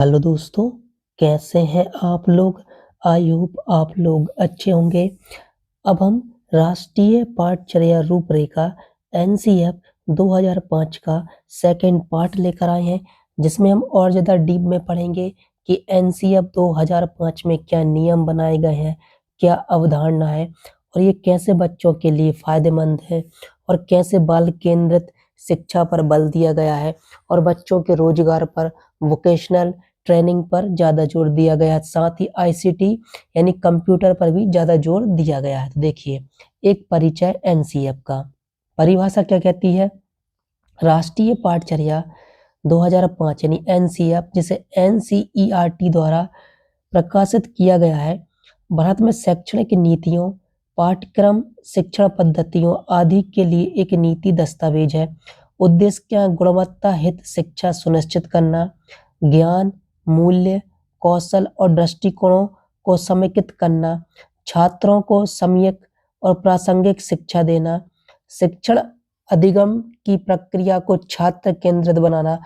Hello दोस्तों, कैसे हैं आप लोग? आई होप आप लोग अच्छे होंगे। अब हम राष्ट्रीय पाठचर्या रूपरेखा एनसीएफ 2005 का सेकंड पार्ट लेकर आए हैं, जिसमें हम और ज़्यादा डीप में पढ़ेंगे कि एनसीएफ 2005 में क्या नियम बनाए गए हैं, क्या अवधारणा है और ये कैसे बच्चों के लिए फ़ायदेमंद है और कैसे बाल केंद्रित शिक्षा पर बल दिया गया है और बच्चों के रोजगार पर, वोकेशनल ट्रेनिंग पर ज़्यादा जोर दिया गया है। साथ ही आईसीटी यानी कंप्यूटर पर भी ज़्यादा जोर दिया गया है। तो देखिए, एक परिचय एनसीएफ का। परिभाषा क्या कहती है? राष्ट्रीय पाठचर्या 2005 यानी एनसीएफ, जिसे एनसीईआरटी द्वारा प्रकाशित किया गया है, भारत में शैक्षणिक नीतियों, पाठ्यक्रम, शिक्षण पद्धतियों आदि के लिए एक नीति दस्तावेज है। उद्देश्य क्या है? गुणवत्ता हित शिक्षा सुनिश्चित करना, ज्ञान, मूल्य, कौशल और दृष्टिकोणों को समेकित करना, छात्रों को सम्यक और प्रासंगिक शिक्षा देना, शिक्षण अधिगम की प्रक्रिया को छात्र केंद्रित बनाना।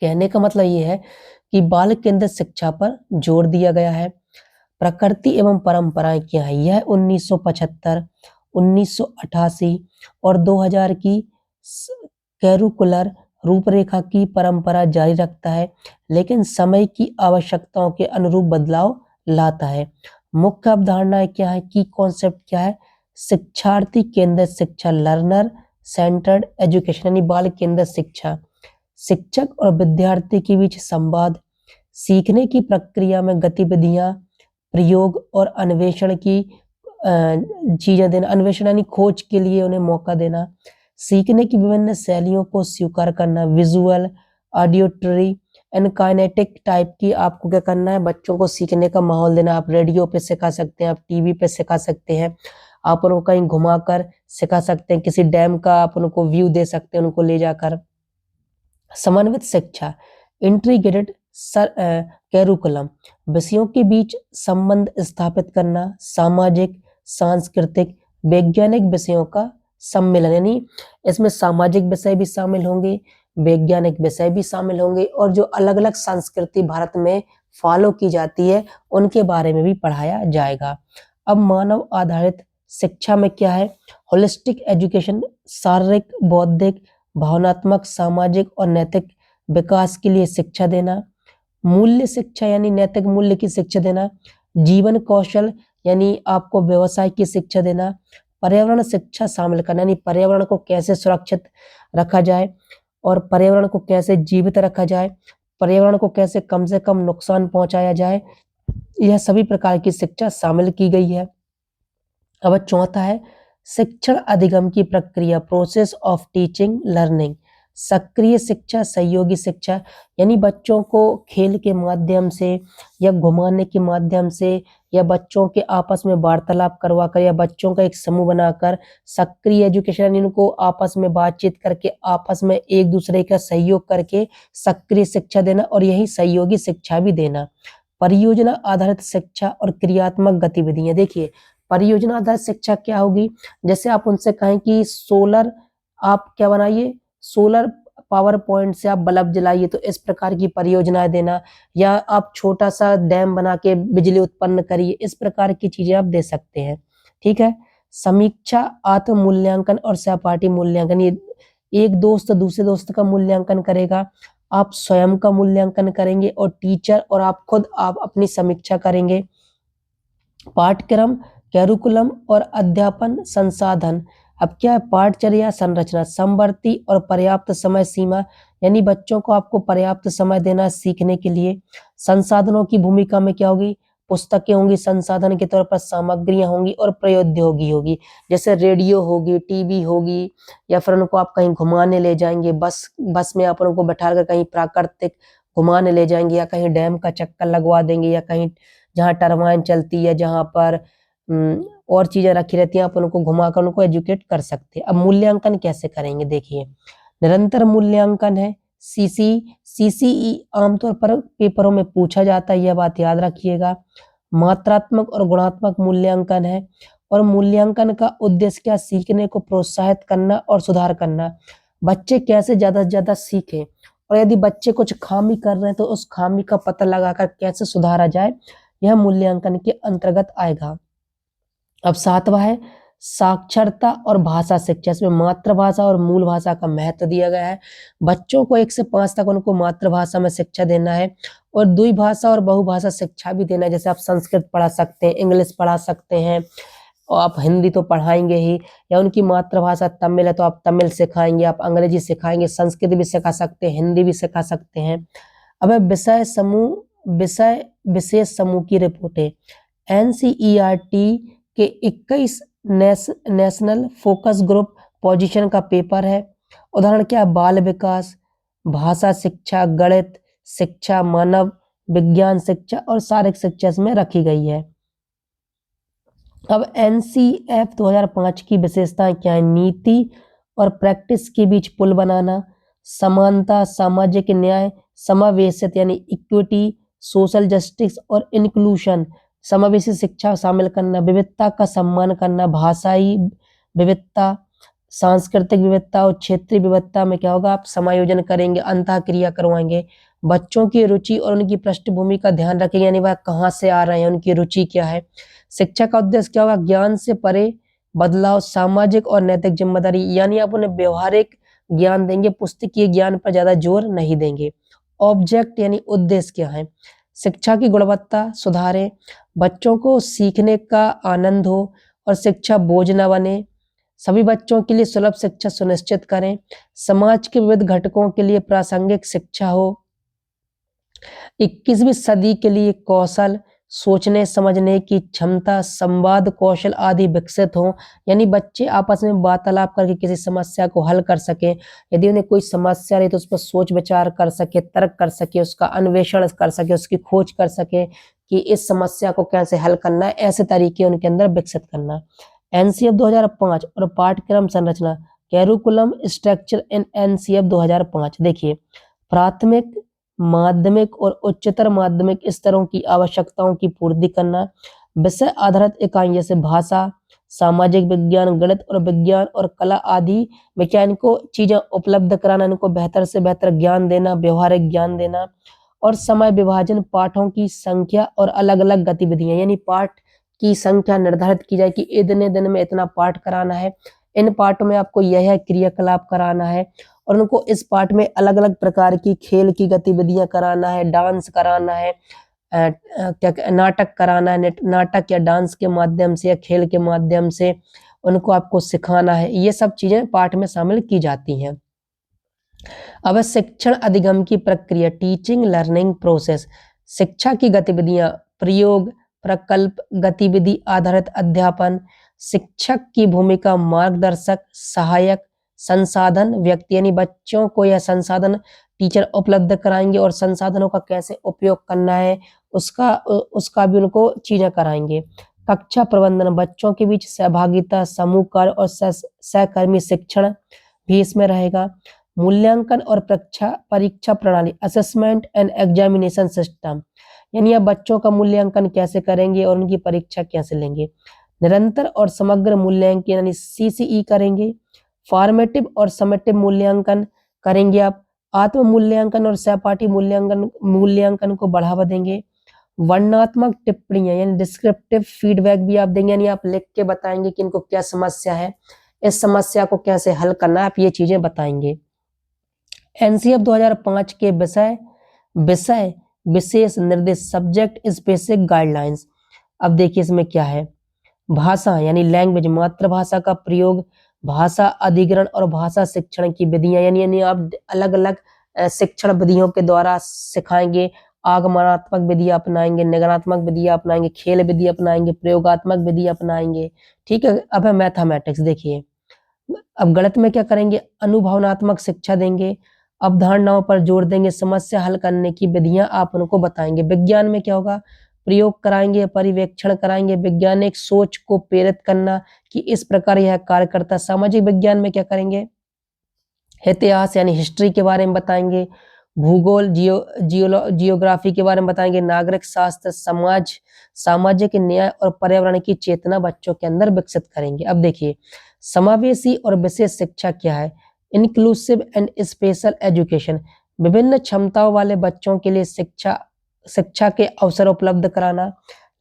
कहने का मतलब ये है कि बाल केंद्रित शिक्षा पर जोर दिया गया है। प्रकृति एवं परंपराएं क्या है? यह 1975, 1988 और 2000 की कैरिकुलर रूपरेखा की परंपरा जारी रखता है, लेकिन समय की आवश्यकताओं के अनुरूप बदलाव लाता है। मुख्य अवधारणाएं क्या है? की कॉन्सेप्ट क्या है? शिक्षार्थी केंद्रित शिक्षा, लर्नर सेंटर्ड एजुकेशन यानी बाल केंद्रित शिक्षा, शिक्षक और विद्यार्थी के बीच संवाद, सीखने की प्रक्रिया में गतिविधियां, प्रयोग और अन्वेषण की चीजें देना, अन्वेषण यानी खोज के लिए उन्हें मौका देना, सीखने की विभिन्न शैलियों को स्वीकार करना, visual, auditory and kinetic type की आपको क्या करना है? बच्चों को सीखने का माहौल देना। आप रेडियो पे सिखा सकते हैं, आप टीवी पे सिखा सकते हैं, आप उनको कहीं घुमाकर सिखा सकते हैं, किसी डैम का आप उनको व्यू दे सकते हैं उनको ले जाकर। समन्वित शिक्षा, इंटीग्रेटेड कैरिकुलम, विषयों के बीच संबंध स्थापित करना, सामाजिक, सांस्कृतिक, वैज्ञानिक विषयों का सम्मेलन, यानी इसमें सामाजिक विषय भी शामिल होंगे, वैज्ञानिक विषय भी शामिल होंगे और जो अलग अलग संस्कृति भारत में फॉलो की जाती है उनके बारे में भी पढ़ाया जाएगा। अब मानव आधारित शिक्षा में क्या है? होलिस्टिक एजुकेशन, शारीरिक, बौद्धिक, भावनात्मक, सामाजिक और नैतिक विकास के लिए शिक्षा देना, मूल्य शिक्षा यानी नैतिक मूल्य की शिक्षा देना, जीवन कौशल यानी आपको व्यवसाय की शिक्षा देना, पर्यावरण शिक्षा शामिल करना यानी पर्यावरण को कैसे सुरक्षित रखा जाए और पर्यावरण को कैसे जीवित रखा जाए, पर्यावरण को कैसे कम से कम नुकसान पहुंचाया जाए, यह सभी प्रकार की शिक्षा शामिल की गई है। अब चौथा है शिक्षण अधिगम की प्रक्रिया, प्रोसेस ऑफ टीचिंग लर्निंग, सक्रिय शिक्षा, सहयोगी शिक्षा यानी बच्चों को खेल के माध्यम से या घुमाने के माध्यम से या बच्चों के आपस में वार्तालाप करवाकर या बच्चों का एक समूह बनाकर सक्रिय एजुकेशन यानी इनको आपस में बातचीत करके आपस में एक दूसरे का सहयोग करके सक्रिय शिक्षा देना और यही सहयोगी शिक्षा भी देना। परियोजना आधारित शिक्षा और क्रियात्मक गतिविधियां, देखिए परियोजना आधारित शिक्षा क्या होगी? जैसे आप उनसे कहें कि सोलर आप क्या बनाइए, सोलर पावर पॉइंट से आप बल्ब जलाइए, तो इस प्रकार की परियोजनाएं देना, या आप छोटा सा डैम बना के बिजली उत्पन्न करिए, इस प्रकार की चीजें आप दे सकते हैं। ठीक है। समीक्षा, आत्म मूल्यांकन और सहपाठी मूल्यांकन, ये एक दोस्त दूसरे दोस्त का मूल्यांकन करेगा, आप स्वयं का मूल्यांकन करेंगे और टीचर और आप खुद आप अपनी समीक्षा करेंगे। पाठ्यक्रम, कैरिकुलम और अध्यापन संसाधन, अब क्या है? पाठचर्या संरचना, समवर्ती और पर्याप्त समय सीमा यानी बच्चों को आपको पर्याप्त समय देना है सीखने के लिए। संसाधनों की भूमिका में क्या होगी? पुस्तकें होंगी संसाधन के तौर पर, सामग्रियां होंगी और प्रौद्योगिकी होगी, जैसे रेडियो होगी, टीवी होगी, या फिर उनको आप कहीं घुमाने ले जाएंगे, बस में आप उनको बैठा कर कहीं प्राकृतिक घुमाने ले जाएंगे या कहीं डैम का चक्कर लगवा देंगे या कहीं जहाँ टरबाइन चलती है, जहाँ पर और चीजें रखी रहती हैं, आप उनको घुमाकर उनको एजुकेट कर सकते हैं। अब मूल्यांकन कैसे करेंगे? देखिए, निरंतर मूल्यांकन है, सीसीई आमतौर पर पेपरों में पूछा जाता है, यह बात याद रखिएगा। मात्रात्मक और गुणात्मक मूल्यांकन है, और मूल्यांकन का उद्देश्य क्या? सीखने को प्रोत्साहित करना और सुधार करना, बच्चे कैसे ज्यादा से ज्यादा सीखें और यदि बच्चे कुछ खामी कर रहे हैं तो उस खामी का पता लगाकर कैसे सुधारा जाए, यह मूल्यांकन के अंतर्गत आएगा। अब 7वां है साक्षरता और भाषा शिक्षा। इसमें मातृभाषा और मूल भाषा का महत्व दिया गया है। बच्चों को 1 से 5 तक उनको मातृभाषा में शिक्षा देना है और द्विभाषा और बहुभाषा शिक्षा भी देना है। जैसे आप संस्कृत पढ़ा सकते हैं, इंग्लिश पढ़ा सकते हैं और आप हिंदी तो पढ़ाएंगे ही, या उनकी मातृभाषा तमिल है तो आप तमिल सिखाएंगे, आप अंग्रेजी सिखाएंगे, संस्कृत भी सिखा सकते हैं, हिंदी भी सिखा सकते हैं। अब विषय विशेष समूह की रिपोर्टें। एनसीईआरटी के 21 नेशनल फोकस ग्रुप पोजीशन का पेपर है। उदाहरण क्या, बाल विकास, भाषा शिक्षा, गणित शिक्षा, मानव विज्ञान शिक्षा और शारीरिक शिक्षा इसमें रखी गई है। अब एनसीएफ 2005 की विशेषताएं क्या है? नीति और प्रैक्टिस के बीच पुल बनाना, समानता, सामाजिक न्याय, समावेशित यानी इक्विटी, सोशल जस्टिस और इंक्लूशन, समावेशी शिक्षा शामिल करना, विविधता का सम्मान करना, भाषाई विविधता, सांस्कृतिक विविधता और क्षेत्रीय विविधता में क्या होगा, आप समायोजन करेंगे, अंतःक्रिया करवाएंगे। बच्चों की रुचि और उनकी पृष्ठभूमि का ध्यान रखेंगे, यानी वह कहाँ से आ रहे हैं, उनकी रुचि क्या है। शिक्षा का उद्देश्य क्या होगा, ज्ञान से परे बदलाव, सामाजिक और नैतिक जिम्मेदारी, यानी आप उन्हें व्यवहारिक ज्ञान देंगे, पुस्तकीय ज्ञान पर ज्यादा जोर नहीं देंगे। ऑब्जेक्ट यानी उद्देश्य क्या है, शिक्षा की गुणवत्ता सुधारें, बच्चों को सीखने का आनंद हो और शिक्षा बोझ न बने, सभी बच्चों के लिए सुलभ शिक्षा सुनिश्चित करें, समाज के विविध घटकों के लिए प्रासंगिक शिक्षा हो, 21वीं सदी के लिए कौशल, सोचने समझने की क्षमता, संवाद कौशल आदि विकसित हो, यानी बच्चे आपस में वार्तालाप करके किसी समस्या को हल कर सके। यदि उन्हें कोई समस्या रही तो उस पर सोच विचार कर सके, तर्क कर सके, उसका अन्वेषण कर सके, उसकी खोज कर सके कि इस समस्या को कैसे हल करना है, ऐसे तरीके उनके अंदर विकसित करना। एनसीएफ 2005 और पाठ्यक्रम संरचना, कैरिकुलम स्ट्रक्चर इन एनसीएफ 2005। देखिए, प्राथमिक, माध्यमिक और उच्चतर माध्यमिक स्तरों की आवश्यकताओं की पूर्ति करना, विषय आधारित इकाई जैसे भाषा, सामाजिक विज्ञान, गणित और विज्ञान और कला आदि में क्या इनको चीजें उपलब्ध कराना, इनको बेहतर से बेहतर ज्ञान देना, व्यवहारिक ज्ञान देना, और समय विभाजन, पाठों की संख्या और अलग अलग गतिविधियां, यानी पाठ की संख्या निर्धारित की जाए कि इतने दिन में इतना पाठ कराना है, इन पाठों में आपको यह क्रियाकलाप कराना है, और उनको इस पाठ में अलग अलग प्रकार की खेल की गतिविधियां कराना है, डांस कराना है, क्या नाटक कराना है, नाटक या डांस के माध्यम से या खेल के माध्यम से उनको आपको सिखाना है। ये सब चीजें पाठ में शामिल की जाती हैं। अब शिक्षण अधिगम की प्रक्रिया, टीचिंग लर्निंग प्रोसेस, शिक्षा की गतिविधियां, प्रयोग, प्रकल्प, गतिविधि आधारित अध्यापन, शिक्षक की भूमिका, मार्गदर्शक, सहायक, संसाधन, व्यक्ति, यानी बच्चों को यह संसाधन टीचर उपलब्ध कराएंगे और संसाधनों का कैसे उपयोग करना है उसका भी उनको चीजें कराएंगे। कक्षा प्रबंधन, बच्चों के बीच सहभागिता, समूह कार्य और सहकर्मी शिक्षण भी इसमें रहेगा। मूल्यांकन और परीक्षा प्रणाली, असेसमेंट एंड एग्जामिनेशन सिस्टम, यानी आप बच्चों का मूल्यांकन कैसे करेंगे और उनकी परीक्षा कैसे लेंगे। निरंतर और समग्र मूल्यांकन यानी सीसीई करेंगे। फॉर्मेटिव और समेटिव मूल्यांकन करेंगे आप। आत्म मूल्यांकन और सहपाठी मूल्यांकन को बढ़ावा देंगे। वर्णनात्मक टिप्पणियां यानी डिस्क्रिप्टिव फीडबैक भी आप देंगे, यानी आप लिख के बताएंगे कि इनको क्या समस्या है, इस समस्या को कैसे हल करना है, आप ये चीजें बताएंगे। एनसीएफ 2005 के विषय विशेष निर्देश, सब्जेक्ट स्पेसिफिक गाइडलाइंस। अब देखिए इसमें क्या है, भाषा यानी लैंग्वेज, मातृभाषा का प्रयोग, भाषा अधिग्रहण और भाषा शिक्षण की विधियां, यानी आप अलग अलग शिक्षण विधियों के द्वारा सिखाएंगे। आगमनात्मक विधि अपनाएंगे, निगरात्मक विधि अपनाएंगे, खेल विधि अपनाएंगे, प्रयोगात्मक विधि अपनाएंगे। ठीक है। अब है मैथमेटिक्स, देखिए अब गणित में क्या करेंगे, अनुभवनात्मक शिक्षा देंगे, अवधारणाओं पर जोर देंगे, समस्या हल करने की विधियां आप उनको बताएंगे। विज्ञान में क्या होगा, प्रयोग कराएंगे, पर्यवेक्षण कराएंगे, वैज्ञानिक सोच को प्रेरित करना कि इस प्रकार यह कार्य करता। सामाजिक विज्ञान में क्या करेंगे, इतिहास यानी हिस्ट्री के बारे में बताएंगे, भूगोल जियोग्राफी के बारे में बताएंगे, नागरिक शास्त्र, समाज, सामाजिक न्याय और पर्यावरण की चेतना बच्चों के अंदर विकसित करेंगे। अब देखिए समावेशी और विशेष शिक्षा क्या है, इंक्लूसिव एंड स्पेशल एजुकेशन, विभिन्न क्षमताओं वाले बच्चों के लिए शिक्षा के अवसर उपलब्ध कराना,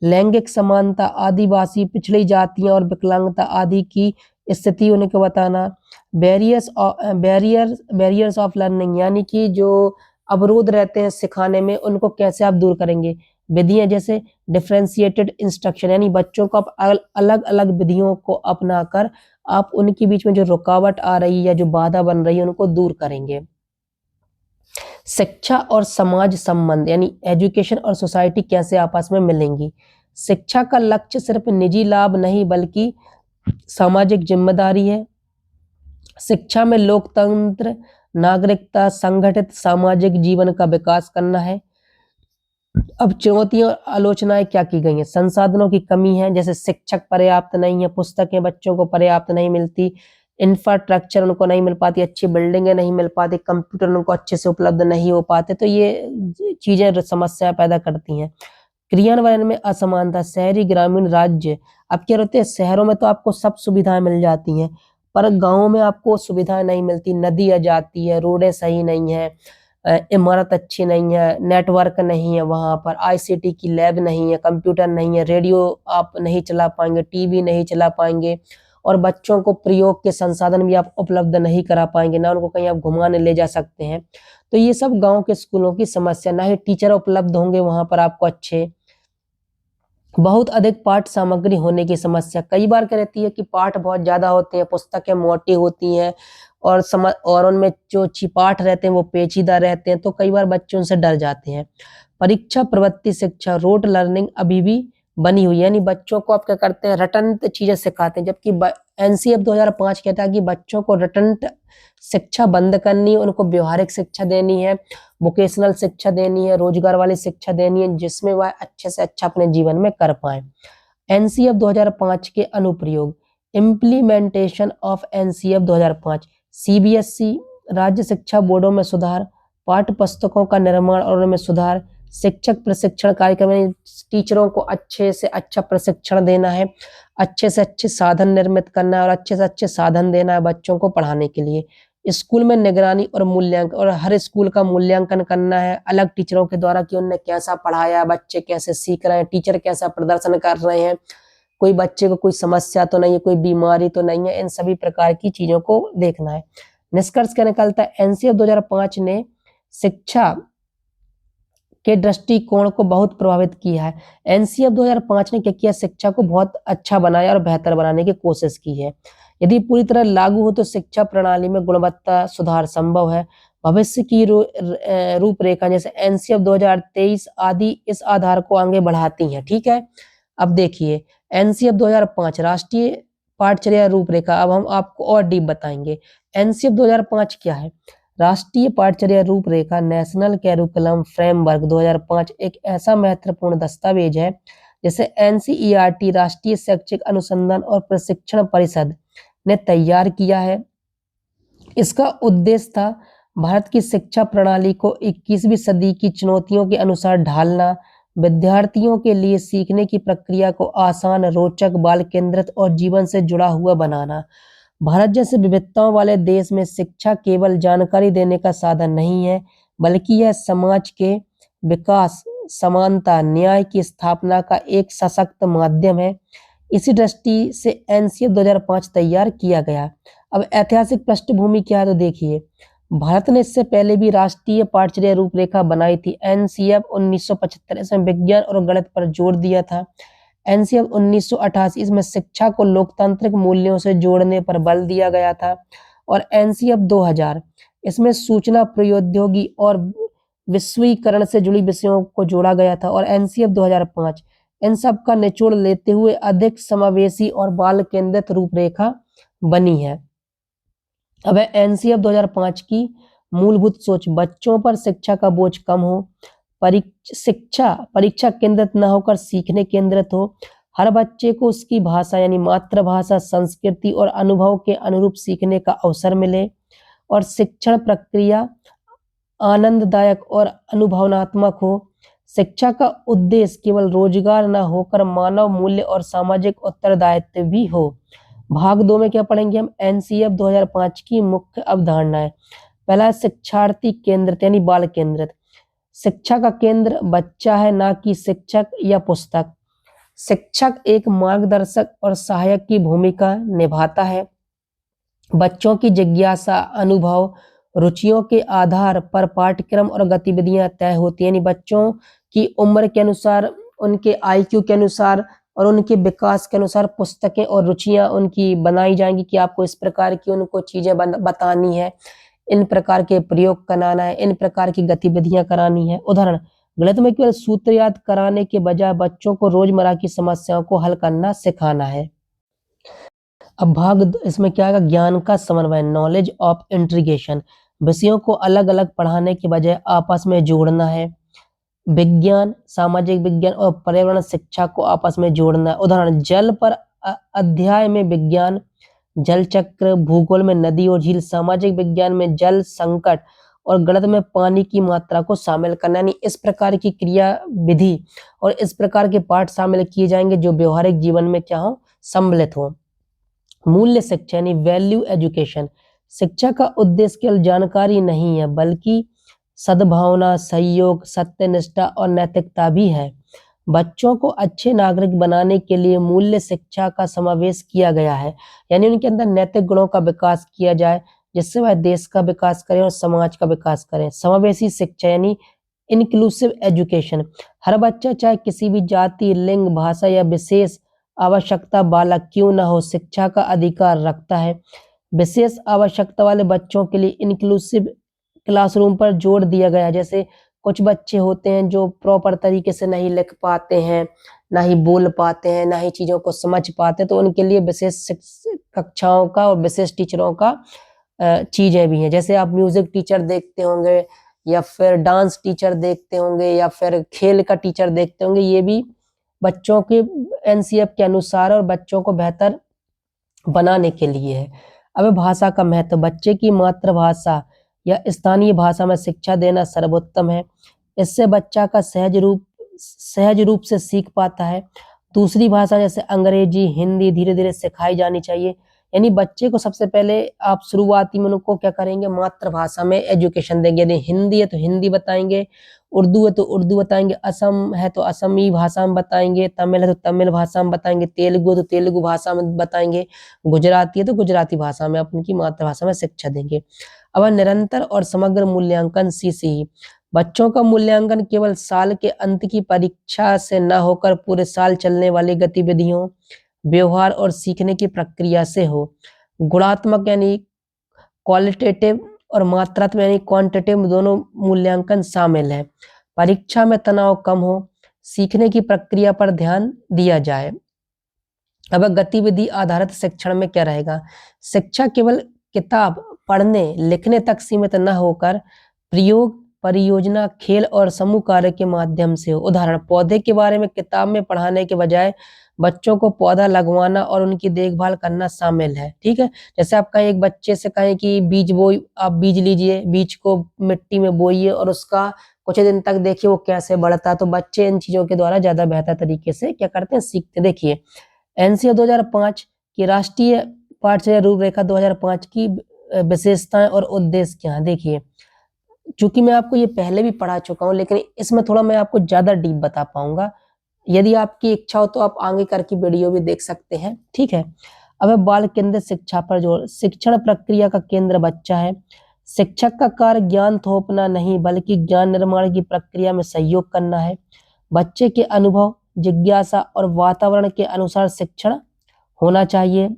लैंगिक समानता, आदिवासी, पिछड़ी जातियां और विकलांगता आदि की स्थिति उनको बताना, बैरियर्स ऑफ लर्निंग यानी कि जो अवरोध रहते हैं सिखाने में उनको कैसे आप दूर करेंगे। विधियां जैसे डिफरेंशिएटेड इंस्ट्रक्शन यानी बच्चों को आप अलग अलग विधियों को अपनाकर आप उनके बीच में जो रुकावट आ रही है या जो बाधा बन रही है उनको दूर करेंगे। शिक्षा और समाज संबंध यानी एजुकेशन और सोसाइटी कैसे आपस में मिलेंगी। शिक्षा का लक्ष्य सिर्फ निजी लाभ नहीं बल्कि सामाजिक जिम्मेदारी है। शिक्षा में लोकतंत्र, नागरिकता, संगठित सामाजिक जीवन का विकास करना है। अब चुनौतियां और आलोचनाएं क्या की गई हैं। संसाधनों की कमी है, जैसे शिक्षक पर्याप्त नहीं है, पुस्तकें बच्चों को पर्याप्त नहीं मिलती, इंफ्रास्ट्रक्चर उनको नहीं मिल पाती, अच्छी बिल्डिंगें नहीं मिल पाती, कंप्यूटर उनको अच्छे से उपलब्ध नहीं हो पाते, तो ये चीजें समस्या पैदा करती हैं। क्रियान्वयन में असमानता, शहरी ग्रामीण राज्य, अब क्या होते हैं शहरों में तो आपको सब सुविधाएं मिल जाती हैं पर गाँवों में आपको सुविधाएं नहीं मिलती, नदी आ जाती है, रोडें सही नहीं है, इमारत अच्छी नहीं है, नेटवर्क नहीं है, वहां पर आईसीटी की लैब नहीं है, कंप्यूटर नहीं है, रेडियो आप नहीं चला पाएंगे, टीवी नहीं चला पाएंगे और बच्चों को प्रयोग के संसाधन भी आप उपलब्ध नहीं करा पाएंगे, ना उनको कहीं आप घुमाने ले जा सकते हैं। तो ये सब गांव के स्कूलों की समस्या, ना ही टीचर उपलब्ध होंगे वहां पर आपको अच्छे, बहुत अधिक पाठ सामग्री होने की समस्या। कई बार क्या रहती है कि पाठ बहुत ज्यादा होते हैं, पुस्तकें मोटी होती हैं और उनमें जो पाठ रहते हैं वो पेचीदा रहते हैं, तो कई बार बच्चे उनसे डर जाते हैं। परीक्षा प्रवृत्ति शिक्षा, रोट लर्निंग अभी भी बनी हुई है, यानी बच्चों को आप क्या करते हैं रटन चीजें सिखाते हैं, जबकि एनसीएफ 2005 कहता है कि बच्चों को रटन शिक्षा बंद करनी है, उनको व्यवहारिक शिक्षा देनी है, वोकेशनल शिक्षा देनी है, रोजगार वाली शिक्षा देनी है, जिसमें वह अच्छे से अच्छा अपने जीवन में कर पाए। एनसीएफ 2005 के अनुप्रयोग, इम्प्लीमेंटेशन ऑफ एनसीएफ 2005, सीबीएसई राज्य शिक्षा बोर्डों में सुधार, पाठ्य पुस्तकों का निर्माण और उनमें सुधार, शिक्षक प्रशिक्षण कार्यक्रम, टीचरों को अच्छे से अच्छा प्रशिक्षण देना है, अच्छे से अच्छे साधन निर्मित करना है और अच्छे से अच्छे साधन देना है बच्चों को पढ़ाने के लिए। स्कूल में निगरानी और मूल्यांकन, और हर स्कूल का मूल्यांकन करना है अलग टीचरों के द्वारा कि उन्होंने कैसा पढ़ाया, बच्चे कैसे सीख रहे हैं, टीचर कैसा प्रदर्शन कर रहे हैं, कोई बच्चे को कोई समस्या तो नहीं है, कोई बीमारी तो नहीं है, इन सभी प्रकार की चीजों को देखना है। निष्कर्ष क्या निकलता है, एनसीएफ 2005 ने शिक्षा के दृष्टिकोण को बहुत प्रभावित किया है। एनसीएफ 2005 ने क्या किया, शिक्षा को बहुत अच्छा बनाया और बेहतर बनाने की कोशिश की है। यदि पूरी तरह लागू हो तो शिक्षा प्रणाली में गुणवत्ता सुधार संभव है। भविष्य की रूपरेखा जैसे एनसीएफ 2023 आदि इस आधार को आगे बढ़ाती हैं। ठीक है, अब देखिए एनसीएफ 2005 राष्ट्रीय पाठचर्या रूपरेखा, अब हम आपको और डीप बताएंगे। एनसीएफ 2005 क्या है, राष्ट्रीय पाठचर्या रूपरेखा नेशनल कैरिकुलम फ्रेमवर्क 2005 एक ऐसा महत्वपूर्ण दस्तावेज है जिसे एनसीईआरटी राष्ट्रीय शैक्षिक अनुसंधान और प्रशिक्षण परिषद ने तैयार किया है। इसका उद्देश्य था भारत की शिक्षा प्रणाली को 21वीं सदी की चुनौतियों के अनुसार ढालना, विद्यार्थियों के लिए सीखने की प्रक्रिया को आसान, रोचक, बाल केंद्रित और जीवन से जुड़ा हुआ बनाना। भारत जैसे विविधताओं वाले देश में शिक्षा केवल जानकारी देने का साधन नहीं है, बल्कि यह समाज के विकास, समानता, न्याय की स्थापना का एक सशक्त माध्यम है। इसी दृष्टि से एनसीएफ 2005 तैयार किया गया। अब ऐतिहासिक पृष्ठभूमि क्या है तो देखिए, भारत ने इससे पहले भी राष्ट्रीय पाठचर्या रूपरेखा बनाई थी। एनसीएफ 1975 इसमें विज्ञान और गणित पर जोर दिया था। एनसीएफ 1988 इसमें शिक्षा को लोकतांत्रिक मूल्यों से जोड़ने पर बल दिया गया था। और एनसीएफ 2000 इसमें सूचना प्रौद्योगिकी और विश्वीकरण से जुड़ी विषयों को जोड़ा गया था। और एनसीएफ 2005 इन सब का निचोड़ लेते हुए अधिक समावेशी और बाल केंद्रित रूपरेखा बनी है। अब है एनसीएफ 2005 की मूलभूत सोच, बच्चों पर शिक्षा का बोझ कम हो, परीक्षा केंद्रित न होकर सीखने केंद्रित हो, हर बच्चे को उसकी भाषा यानी मातृभाषा, संस्कृति और अनुभव के अनुरूप सीखने का अवसर मिले और शिक्षण प्रक्रिया आनंददायक और अनुभवनात्मक हो। शिक्षा का उद्देश्य केवल रोजगार न होकर मानव मूल्य और सामाजिक उत्तरदायित्व भी हो। भाग 2 में क्या पढ़ेंगे हम, एनसीएफ 2005 की मुख्य अवधारणाएं। पहला है शिक्षार्थी केंद्रित यानी बाल केंद्रित। शिक्षा का केंद्र बच्चा है, ना कि शिक्षक या पुस्तक। शिक्षक एक मार्गदर्शक और सहायक की भूमिका निभाता है। बच्चों की जिज्ञासा, अनुभव, रुचियों के आधार पर पाठ्यक्रम और गतिविधियां तय होती हैं। यानी बच्चों की उम्र के अनुसार, उनके आईक्यू के अनुसार और उनके विकास के अनुसार पुस्तकें और रुचियां उनकी बनाई जाएंगी कि आपको इस प्रकार की उनको चीजें बतानी है, इन प्रकार के प्रयोग कराना है, इन प्रकार की गतिविधियां करानी है। उदाहरण, गणित में केवल सूत्र याद कराने के बजाय बच्चों को रोजमर्रा की समस्याओं को हल करना सिखाना है। अब इसमें क्या है, ज्ञान का समन्वय, नॉलेज ऑफ इंटीग्रेशन। विषयों को अलग अलग पढ़ाने के बजाय आपस में जोड़ना है। विज्ञान, सामाजिक विज्ञान और पर्यावरण शिक्षा को आपस में जोड़ना है। उदाहरण, जल पर अध्याय में विज्ञान, जल चक्र, भूगोल में नदी और झील, सामाजिक विज्ञान में जल संकट और गणित में पानी की मात्रा को शामिल करना। यानी इस प्रकार की क्रिया विधि और इस प्रकार के पाठ शामिल किए जाएंगे जो व्यवहारिक जीवन में क्या हो, सम्मिलित हो। मूल्य शिक्षा यानी वैल्यू एजुकेशन। शिक्षा का उद्देश्य केवल जानकारी नहीं है, बल्कि सद्भावना, सहयोग, सत्यनिष्ठा और नैतिकता भी है। बच्चों को अच्छे नागरिक बनाने के लिए मूल्य शिक्षा का समावेश किया गया है। यानी उनके अंदर नैतिक गुणों का विकास किया जाए, जिससे वह देश का विकास करें और समाज का विकास करें। समावेशी शिक्षा यानी इंक्लूसिव एजुकेशन। हर बच्चा, चाहे किसी भी जाति, लिंग, भाषा या विशेष आवश्यकता वाला क्यों न हो, शिक्षा का अधिकार रखता है। विशेष आवश्यकता वाले बच्चों के लिए इंक्लूसिव क्लासरूम पर जोर दिया गया है। जैसे कुछ बच्चे होते हैं जो प्रॉपर तरीके से नहीं लिख पाते हैं, ना ही बोल पाते हैं, ना ही चीजों को समझ पाते, तो उनके लिए विशेष कक्षाओं का और विशेष टीचरों का चीजें भी हैं। जैसे आप म्यूजिक टीचर देखते होंगे, या फिर डांस टीचर देखते होंगे, या फिर खेल का टीचर देखते होंगे। ये भी बच्चों के एनसीएफ के अनुसार और बच्चों को बेहतर बनाने के लिए है। अब भाषा का महत्व, बच्चे की मातृभाषा या स्थानीय भाषा में शिक्षा देना सर्वोत्तम है। इससे बच्चा का सहज रूप से सीख पाता है। दूसरी भाषा जैसे अंग्रेजी, हिंदी धीरे धीरे सिखाई जानी चाहिए। यानी बच्चे को सबसे पहले आप शुरुआती में उनको क्या करेंगे, मातृभाषा में एजुकेशन देंगे। यदि हिंदी है तो हिंदी बताएंगे, उर्दू है तो उर्दू बताएंगे, असम है तो असमी भाषा में बताएंगे, तमिल है तो तमिल भाषा में बताएंगे, तेलुगु है तो तेलुगु भाषा में बताएंगे, गुजराती है तो गुजराती भाषा में, अपनी मातृभाषा में शिक्षा देंगे। अब निरंतर और समग्र मूल्यांकन सीसी। बच्चों का मूल्यांकन केवल साल के अंत की परीक्षा से न होकर पूरे साल चलने वाली गतिविधियों, व्यवहार और सीखने की प्रक्रिया से हो। गुणात्मक यानी क्वालिटेटिव और मात्रात्मक यानी क्वांटिटेटिव दोनों मूल्यांकन शामिल है। परीक्षा में तनाव कम हो, सीखने की प्रक्रिया पर ध्यान दिया जाए। अब गतिविधि आधारित शिक्षण में क्या रहेगा, शिक्षा केवल किताब पढ़ने लिखने तक सीमित न होकर प्रयोग, परियोजना, खेल और समूह कार्य के माध्यम से हो। उदाहरण, पौधे के बारे में किताब में पढ़ाने के बजाय बच्चों को पौधा लगवाना और उनकी देखभाल करना शामिल है। ठीक है, जैसे आप कहें एक बच्चे से कहें कि आप बीज लीजिए, बीज को मिट्टी में बोइए और उसका कुछ दिन तक देखिए वो कैसे बढ़ता है, तो बच्चे इन चीजों के द्वारा ज्यादा बेहतर तरीके से क्या करते हैं, सीखते। देखिए एनसीआर 2005 की राष्ट्रीय पाठ्यचर्या रूपरेखा 2005 की विशेषताएं और उद्देश्य क्या है। देखिए, चूंकि मैं आपको ये पहले भी पढ़ा चुका हूं, लेकिन इसमें थोड़ा मैं आपको ज्यादा डीप बता पाऊंगा। यदि आपकी इच्छा हो तो आप आगे कर की वीडियो भी देख सकते हैं। ठीक है, अब बाल केंद्रित शिक्षा पर जोर। शिक्षण प्रक्रिया का केंद्र बच्चा है। शिक्षक का कार्य ज्ञान थोपना नहीं, बल्कि ज्ञान निर्माण की प्रक्रिया में सहयोग करना है। बच्चे के अनुभव, जिज्ञासा और वातावरण के अनुसार शिक्षण होना चाहिए।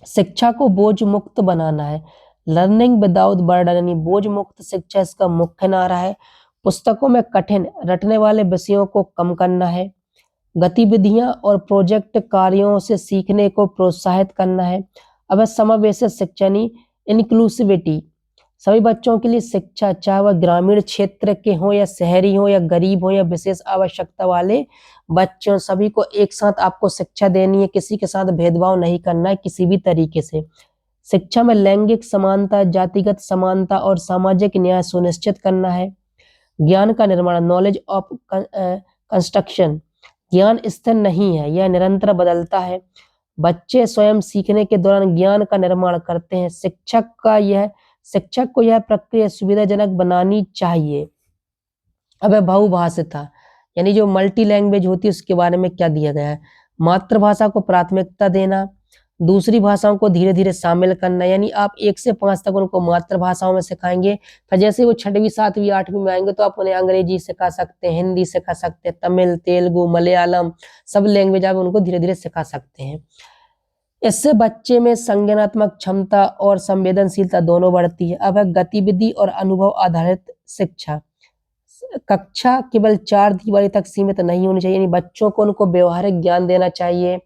शिक्षा को बोझ मुक्त बनाना है। लर्निंग विदाउट बर्डन यानी बोझ मुक्त शिक्षा इसका मुख्य नारा है। पुस्तकों में कठिन रटने वाले विषयों को कम करना है। गतिविधियां और प्रोजेक्ट कार्यों से सीखने को प्रोत्साहित करना है। अब समावेशी शिक्षा यानी इंक्लूसिविटी, सभी बच्चों के लिए शिक्षा, चाहे वह ग्रामीण क्षेत्र के हों या शहरी हों या गरीब हों या विशेष आवश्यकता वाले बच्चों, सभी को एक साथ आपको शिक्षा देनी है। किसी के साथ भेदभाव नहीं करना है किसी भी तरीके से। शिक्षा में लैंगिक समानता, जातिगत समानता और सामाजिक न्याय सुनिश्चित करना है। ज्ञान का निर्माण, नॉलेज ऑफ कंस्ट्रक्शन, ज्ञान स्थिर नहीं है, यह निरंतर बदलता है। बच्चे स्वयं सीखने के दौरान ज्ञान का निर्माण करते हैं। शिक्षक का यह शिक्षक को यह प्रक्रिया सुविधाजनक बनानी चाहिए। अब है बहुभाषिता, यानी जो मल्टी लैंग्वेज होती है उसके बारे में क्या दिया गया है। मातृभाषा को प्राथमिकता देना, दूसरी भाषाओं को धीरे-धीरे शामिल करना, यानी आप 1 से 5 तक उनको मातृभाषाओं में सिखाएँगे, फिर जैसे वो 6वीं, 7वीं, 8वीं में आएँगे तो आप उन्हें अंग्रेजी सिखा सकते हैं, हिंदी सिखा सकते हैं, तमिल, तेलुगु, मलयालम सब लैंग्वेज आप उनको धीरे-धीरे सिखा सकते हैं। इससे बच्चे में संज्ञानात्मक क्षमता और संवेदनशीलता दोनों बढ़ती है। अब है गतिविधि और अनुभव आधारित शिक्षा। कक्षा केवल 4 दीवारी तक सीमित नहीं होनी चाहिए, यानी बच्चों को उनको व्यावहारिक ज्ञान देना चाहिए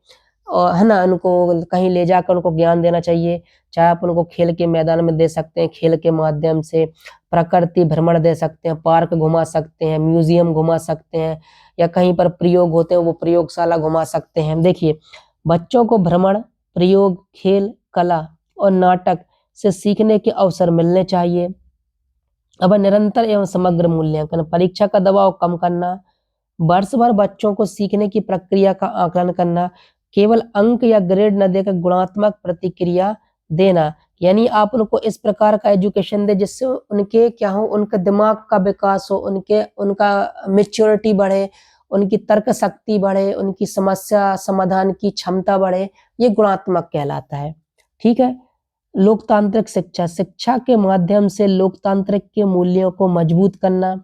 और है ना, उनको कहीं ले जाकर उनको ज्ञान देना चाहिए। चाहे आप उनको खेल के मैदान में दे सकते हैं, खेल के माध्यम से, प्रकृति भ्रमण दे सकते हैं, पार्क घुमा सकते हैं, म्यूज़ियम घुमा सकते हैं या कहीं पर प्रयोग होते हैं वो प्रयोगशाला घुमा सकते हैं। देखिए, बच्चों को भ्रमण, प्रयोग, खेल, कला और नाटक से सीखने के अवसर मिलने चाहिए। अब निरंतर एवं समग्र मूल्यांकन, परीक्षा का दबाव कम करना, वर्ष भर बच्चों को सीखने की प्रक्रिया का आकलन करना, केवल अंक या ग्रेड न देकर गुणात्मक प्रतिक्रिया देना, यानी आप उनको इस प्रकार का एजुकेशन दें जिससे उनके क्या हो, उनके दिमाग का विकास हो, उनका मैच्योरिटी बढ़े, उनकी तर्क शक्ति बढ़े, उनकी समस्या समाधान की क्षमता बढ़े, ये गुणात्मक कहलाता है। ठीक है? लोकतांत्रिक शिक्षा, शिक्षा के माध्यम से लोकतांत्रिक के मूल्यों को मजबूत करना,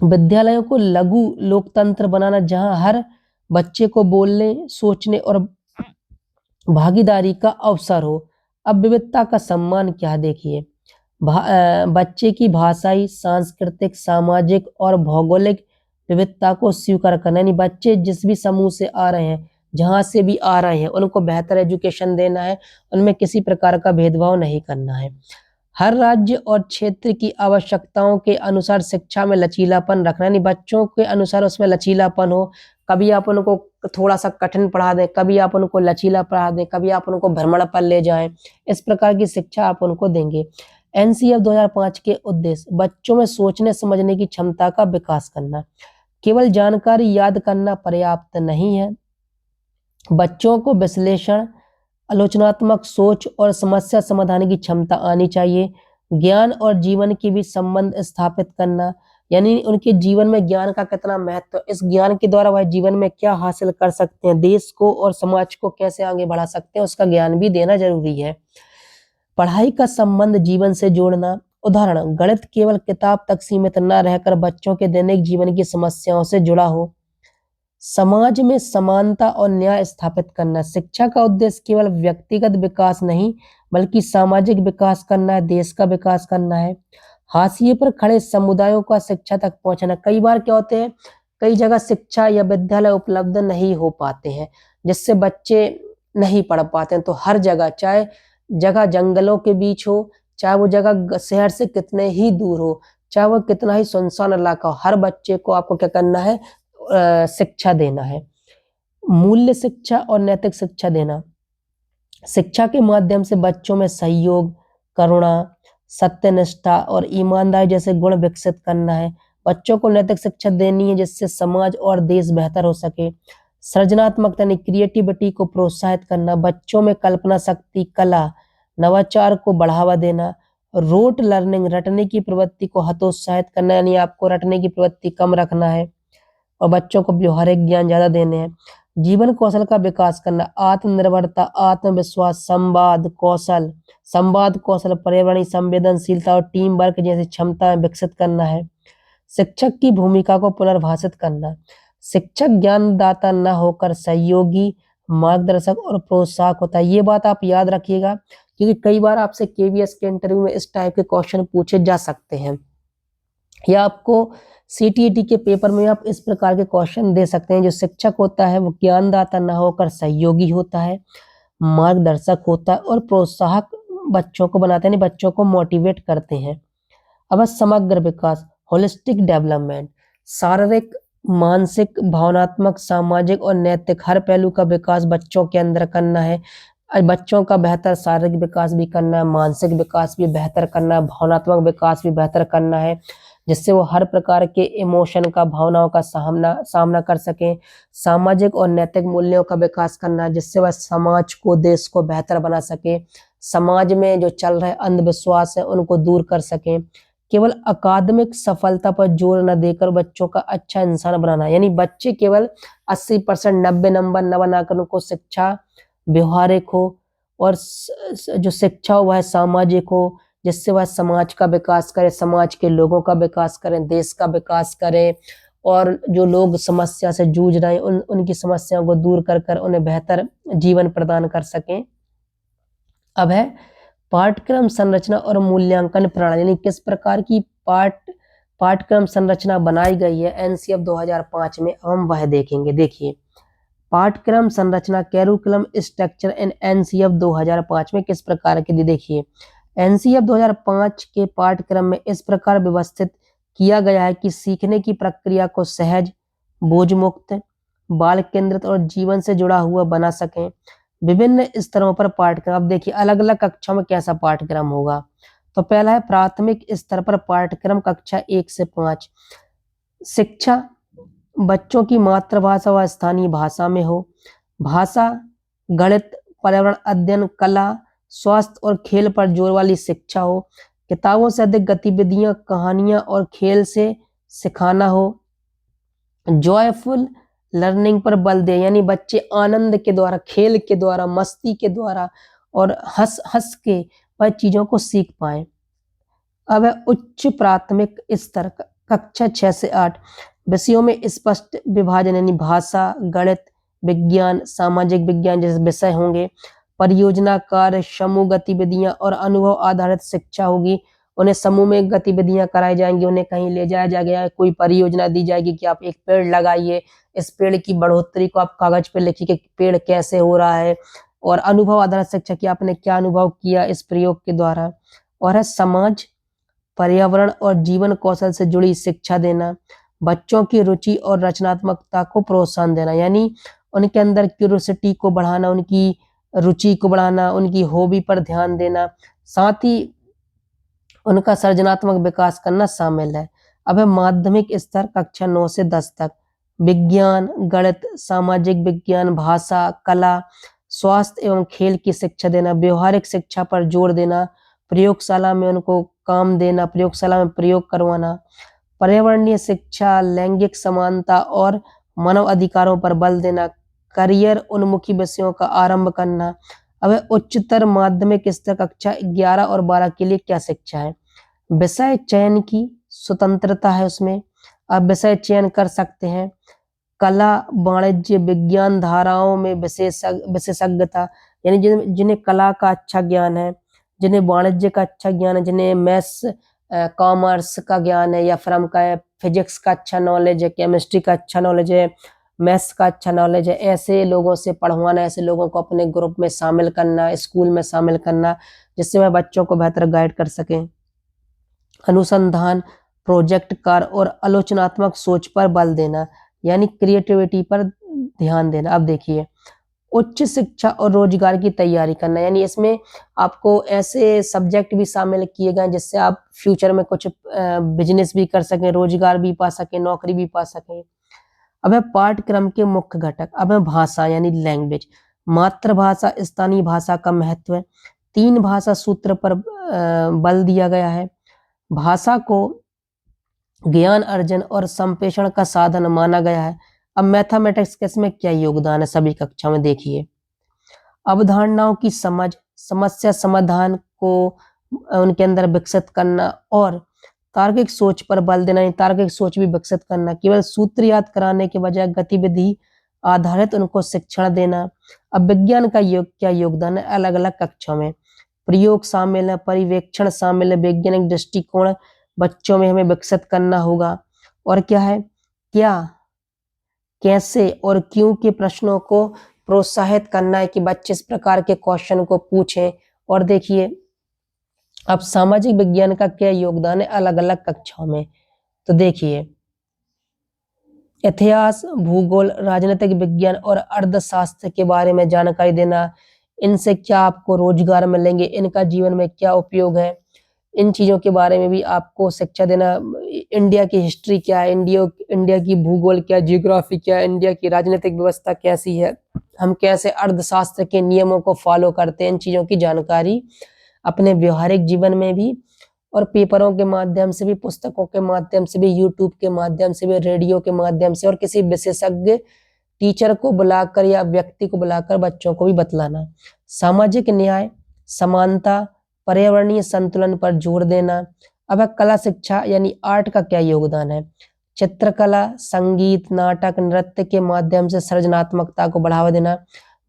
विद्यालयों को लघु लोकतंत्र बनाना जहां हर बच्चे को बोलने, सोचने और भागीदारी का अवसर हो। अब विविधता का सम्मान क्या है, देखिए, बच्चे की भाषाई, सांस्कृतिक, सामाजिक और भौगोलिक विविधता को स्वीकार करना, यानी बच्चे जिस भी समूह से आ रहे हैं, जहाँ से भी आ रहे हैं, उनको बेहतर एजुकेशन देना है, उनमें किसी प्रकार का भेदभाव नहीं करना है। हर राज्य और क्षेत्र की आवश्यकताओं के अनुसार शिक्षा में लचीलापन रखना, यानी बच्चों के अनुसार उसमें लचीलापन हो। कभी आप उनको थोड़ा-सा कठिन पढ़ा दें, कभी आप उनको लचीला पढ़ा दें, कभी आप उनको भ्रमण पर ले जाएँ, इस प्रकार की शिक्षा आप उनको देंगे। एनसीएफ 2005 के उद्देश्य, बच्चों में सोचने-समझने की क्षमता का विकास करना। केवल जानकारी याद करना पर्याप्त नहीं है, बच्चों को विश्लेषण, आलोचनात्मक सोच और समस्या समाधान की क्षमता आनी चाहिए। ज्ञान और जीवन के बीच संबंध स्थापित करना, यानी उनके जीवन में ज्ञान का कितना महत्व, इस ज्ञान के द्वारा वह जीवन में क्या हासिल कर सकते हैं, देश को और समाज को कैसे आगे बढ़ा सकते हैं, उसका ज्ञान भी देना जरूरी है। पढ़ाई का संबंध जीवन से जोड़ना, उदाहरण, गणित केवल किताब तक सीमित न रहकर बच्चों के दैनिक जीवन की समस्याओं से जुड़ा हो। समाज में समानता और न्याय स्थापित करना, शिक्षा का उद्देश्य केवल व्यक्तिगत विकास नहीं बल्कि सामाजिक विकास करना है, देश का विकास करना है। हाशिए पर खड़े समुदायों का शिक्षा तक पहुंचना, कई बार क्या होते हैं, कई जगह शिक्षा या विद्यालय उपलब्ध नहीं हो पाते हैं जिससे बच्चे नहीं पढ़ पाते हैं, तो हर जगह, चाहे जगह जंगलों के बीच हो, चाहे वो जगह शहर से कितने ही दूर हो, चाहे वो कितना ही सुनसान इलाका हो, हर बच्चे को आपको क्या करना है, शिक्षा देना है। मूल्य शिक्षा और नैतिक शिक्षा देना, शिक्षा के माध्यम से बच्चों में सहयोग, करुणा, सत्यनिष्ठा और ईमानदारी जैसे गुण विकसित करना है। बच्चों को नैतिक शिक्षा देनी है जिससे समाज और देश बेहतर हो सके। सृजनात्मकता यानी क्रिएटिविटी को प्रोत्साहित करना, बच्चों में कल्पना शक्ति, कला, नवाचार को बढ़ावा देना। रोट लर्निंग, रटने की प्रवृत्ति को हतोत्साहित करना, यानी आपको रटने की प्रवृत्ति कम रखना है और बच्चों को व्यवहारिक ज्ञान ज्यादा देने हैं। जीवन कौशल का विकास करना, आत्मनिर्भरता, आत्मविश्वास, संवाद कौशल, पर्यावरणीय संवेदनशीलता और टीम वर्क जैसी क्षमताएं विकसित करना है। शिक्षक की भूमिका को पुनर्भाषित करना, शिक्षक ज्ञानदाता न होकर सहयोगी, मार्गदर्शक और प्रोत्साहक होता है। ये बात आप याद रखिएगा क्योंकि कई बार आपसे केवीएस के इंटरव्यू में इस टाइप के क्वेश्चन पूछे जा सकते हैं या आपको सीटीईटी के पेपर में आप इस प्रकार के क्वेश्चन दे सकते हैं। जो शिक्षक होता है वो ज्ञानदाता न होकर सहयोगी होता है, मार्गदर्शक होता है और प्रोत्साहक बच्चों को बनाते हैं, यानी बच्चों को मोटिवेट करते हैं। अब समग्र विकास, होलिस्टिक डेवलपमेंट, शारीरिक, मानसिक, भावनात्मक, सामाजिक और नैतिक हर पहलू का विकास बच्चों के अंदर करना है। बच्चों का बेहतर शारीरिक विकास भी करना है, मानसिक विकास भी बेहतर करना है, भावनात्मक विकास भी बेहतर करना है जिससे वो हर प्रकार के इमोशन का, भावनाओं का सामना कर सकें। सामाजिक और नैतिक मूल्यों का विकास करना है जिससे वह समाज को, देश को बेहतर बना सके। समाज में जो चल रहे अंधविश्वास है उनको दूर कर सकें। केवल अकादमिक सफलता पर जोर न देकर बच्चों का अच्छा इंसान बनाना, यानी बच्चे केवल 80% 90 नंबर न बनाकर उनको शिक्षा व्यवहारिक हो और जो शिक्षा हो वह सामाजिक हो, जिससे वह समाज का विकास करे, समाज के लोगों का विकास करें, देश का विकास करें और जो लोग समस्या से जूझ रहे हैं उनकी समस्याओं को दूर कर कर उन्हें बेहतर जीवन प्रदान कर सकें। अब है पाठ्यक्रम संरचना और मूल्यांकन प्रणाली, यानी किस प्रकार की पाठ्यक्रम संरचना बनाई गई है एनसीएफ 2005 में, हम वह देखेंगे। देखिए पाठ्यक्रम संरचना कैरिकुलम स्ट्रक्चर इन एनसीएफ 2005 में किस प्रकार की, देखिए एनसीएफ 2005 के पाठ्यक्रम में इस प्रकार व्यवस्थित किया गया है कि सीखने की प्रक्रिया को सहज, बोझ मुक्त, बाल केंद्रित और जीवन से जुड़ा हुआ बना सकें। विभिन्न स्तरों पर पाठ्यक्रम, अब देखिए अलग अलग कक्षाओं में कैसा पाठ्यक्रम होगा। तो पहला है प्राथमिक स्तर पर पाठ्यक्रम कक्षा 1 से 5, शिक्षा बच्चों की मातृभाषा व स्थानीय भाषा में हो, भाषा, गणित, पर्यावरण अध्ययन, कला, स्वास्थ्य और खेल पर जोर वाली शिक्षा हो, किताबों से अधिक गतिविधियां, कहानियां और खेल से सिखाना हो, जॉयफुल लर्निंग पर बल दे, यानी बच्चे आनंद के द्वारा, खेल के द्वारा, मस्ती के द्वारा और हंस हंस के वह चीजों को सीख पाए। अब है उच्च प्राथमिक स्तर कक्षा 6 से 8, विषयों में स्पष्ट विभाजन, यानी भाषा, गणित, विज्ञान, सामाजिक विज्ञान जैसे विषय होंगे, परियोजना कार्य, समूह गतिविधियां और अनुभव आधारित शिक्षा होगी। उन्हें समूह में गतिविधियां कराई जाएंगी, उन्हें कहीं ले जाया जाएगा, कोई परियोजना दी जाएगी कि आप एक पेड़ लगाइए, इस पेड़ की बढ़ोतरी को आप कागज पे लिखिए कि पेड़ कैसे हो रहा है, और अनुभव आधारित शिक्षा कि आपने क्या अनुभव किया इस प्रयोग के द्वारा। और है समाज, पर्यावरण और जीवन कौशल से जुड़ी शिक्षा देना, बच्चों की रुचि और रचनात्मकता को प्रोत्साहन देना, यानी उनके अंदर क्यूरियोसिटी को बढ़ाना, उनकी रुचि को बढ़ाना, उनकी हॉबी पर ध्यान देना, साथ ही उनका सृजनात्मक विकास करना शामिल है। अब है माध्यमिक स्तर कक्षा 9 से 10 तक, विज्ञान, गणित, सामाजिक विज्ञान, भाषा, कला, स्वास्थ्य एवं खेल की शिक्षा देना, व्यवहारिक शिक्षा पर जोर देना, प्रयोगशाला में उनको काम देना, प्रयोगशाला में प्रयोग करवाना, पर्यावरणीय शिक्षा, लैंगिक समानता और मानव अधिकारों पर बल देना, करियर उन्मुखी विषयों का आरंभ करना। अब उच्चतर माध्यमिक स्तर कक्षा 11 और 12 के लिए क्या शिक्षा है, विषय चयन की स्वतंत्रता है उसमें, आप विषय चयन कर सकते हैं, कला, वाणिज्य, विज्ञान धाराओं में विशेषज्ञता, यानी जिन्हें कला का अच्छा ज्ञान है, जिन्हें वाणिज्य का अच्छा ज्ञान है, जिन्हें मैथ्स कॉमर्स का ज्ञान है, या फिर हम कहें फिजिक्स का अच्छा नॉलेज है, केमिस्ट्री का अच्छा नॉलेज है, मैथ्स का अच्छा नॉलेज है, ऐसे लोगों से पढ़वाना, ऐसे लोगों को अपने ग्रुप में शामिल करना, स्कूल में शामिल करना, जिससे वह बच्चों को बेहतर गाइड कर सकें। अनुसंधान, प्रोजेक्ट कार्य और आलोचनात्मक सोच पर बल देना, यानी क्रिएटिविटी पर ध्यान देना। अब देखिए उच्च शिक्षा और रोजगार की तैयारी करना, यानी इसमें आपको ऐसे सब्जेक्ट भी शामिल किए गए जिससे आप फ्यूचर में कुछ बिजनेस भी कर सकें, रोजगार भी पा सकें, नौकरी भी पा सकें। अब है पाठ्यक्रम के मुख्य घटक, अब है भाषा यानी लैंग्वेज, मातृभाषा, स्थानीय भाषा का महत्व है, 3 भाषा सूत्र पर बल दिया गया है, भाषा को ज्ञान अर्जन और संप्रेषण का साधन माना गया है। अब मैथमेटिक्स के इसमें क्या योगदान है सभी कक्षा में, देखिए अवधारणाओं की समझ, समस्या समाधान को उनके अंदर विकसित करना और तार्किक सोच पर बल देना, तार्किक सोच भी विकसित करना, केवल सूत्र याद कराने के बजाय गतिविधि आधारित उनको शिक्षण देना। अब विज्ञान का क्या योगदान है अलग अलग कक्षाओं में, प्रयोग शामिल है, पर्यवेक्षण शामिल है, वैज्ञानिक दृष्टिकोण बच्चों में हमें विकसित करना होगा, और क्या है, क्या, कैसे और क्यों के प्रश्नों को प्रोत्साहित करना है कि बच्चे इस प्रकार के क्वेश्चन को पूछें। और देखिए अब सामाजिक विज्ञान का क्या योगदान है अलग अलग कक्षाओं में, तो देखिए इतिहास, भूगोल, राजनीतिक विज्ञान और अर्थशास्त्र के बारे में जानकारी देना, इनसे क्या आपको रोजगार मिलेंगे, इनका जीवन में क्या उपयोग है, इन चीजों के बारे में भी आपको शिक्षा देना। इंडिया की हिस्ट्री क्या है, इंडिया की भूगोल क्या, जियोग्राफी क्या, इंडिया की राजनीतिक व्यवस्था कैसी है, हम कैसे अर्थशास्त्र के नियमों को फॉलो करते हैं, इन चीजों की जानकारी अपने व्यवहारिक जीवन में भी और पेपरों के माध्यम से भी, पुस्तकों के माध्यम से भी, यूट्यूब के माध्यम से भी, रेडियो के माध्यम से और किसी विशेषज्ञ टीचर को बुलाकर या व्यक्ति को बुलाकर बच्चों को भी बतलाना। सामाजिक न्याय, समानता, पर्यावरणीय संतुलन पर जोर देना। अब कला शिक्षा यानी आर्ट का क्या योगदान है? चित्रकला, संगीत, नाटक, नृत्य के माध्यम से सृजनात्मकता को बढ़ावा देना,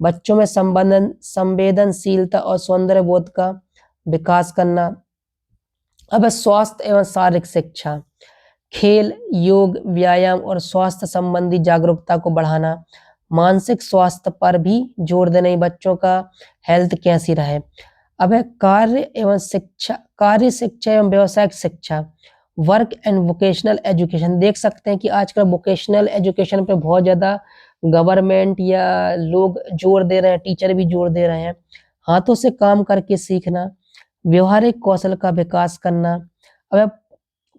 बच्चों में संवेदनशीलता और सौंदर्य बोध का विकास करना। अब स्वास्थ्य एवं शारीरिक शिक्षा, खेल, योग, व्यायाम और स्वास्थ्य संबंधी जागरूकता को बढ़ाना, मानसिक स्वास्थ्य पर भी जोर देना, बच्चों का हेल्थ कैसी रहे। अब है कार्य शिक्षा एवं व्यावसायिक शिक्षा, वर्क एंड वोकेशनल एजुकेशन। देख सकते हैं कि आजकल वोकेशनल एजुकेशन पे बहुत ज्यादा गवर्नमेंट या लोग जोर दे रहे हैं, टीचर भी जोर दे रहे हैं। हाथों से काम करके सीखना, व्यवहारिक कौशल का विकास करना। अब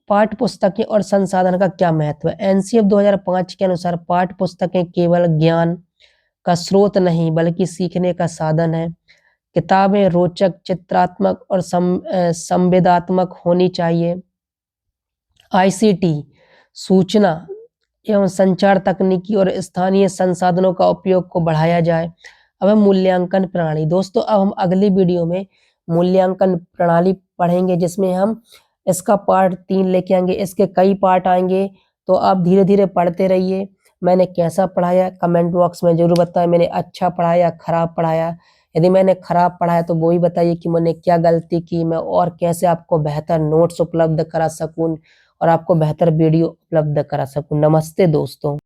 पाठ्य पुस्तकें और संसाधन का क्या महत्व है? एनसीएफ 2005 के अनुसार पाठ्य पुस्तकें केवल ज्ञान का स्रोत नहीं बल्कि सीखने का साधन है। किताबें रोचक, चित्रात्मक और संवेदात्मक होनी चाहिए। आईसीटी, सूचना एवं संचार तकनीकी और स्थानीय संसाधनों का उपयोग को बढ़ाया जाए। अब मूल्यांकन प्रणाली। दोस्तों, अब हम अगली वीडियो में मूल्यांकन प्रणाली पढ़ेंगे, जिसमें हम इसका पार्ट 3 लेके आएंगे। इसके कई पार्ट आएंगे, तो आप धीरे धीरे पढ़ते रहिए। मैंने कैसा पढ़ाया कमेंट बॉक्स में जरूर बताएं। मैंने अच्छा पढ़ाया, खराब पढ़ाया। यदि मैंने खराब पढ़ाया तो वो भी बताइए कि मैंने क्या गलती की, मैं और कैसे आपको बेहतर नोट्स उपलब्ध करा सकूं और आपको बेहतर वीडियो उपलब्ध करा सकूं। नमस्ते दोस्तों।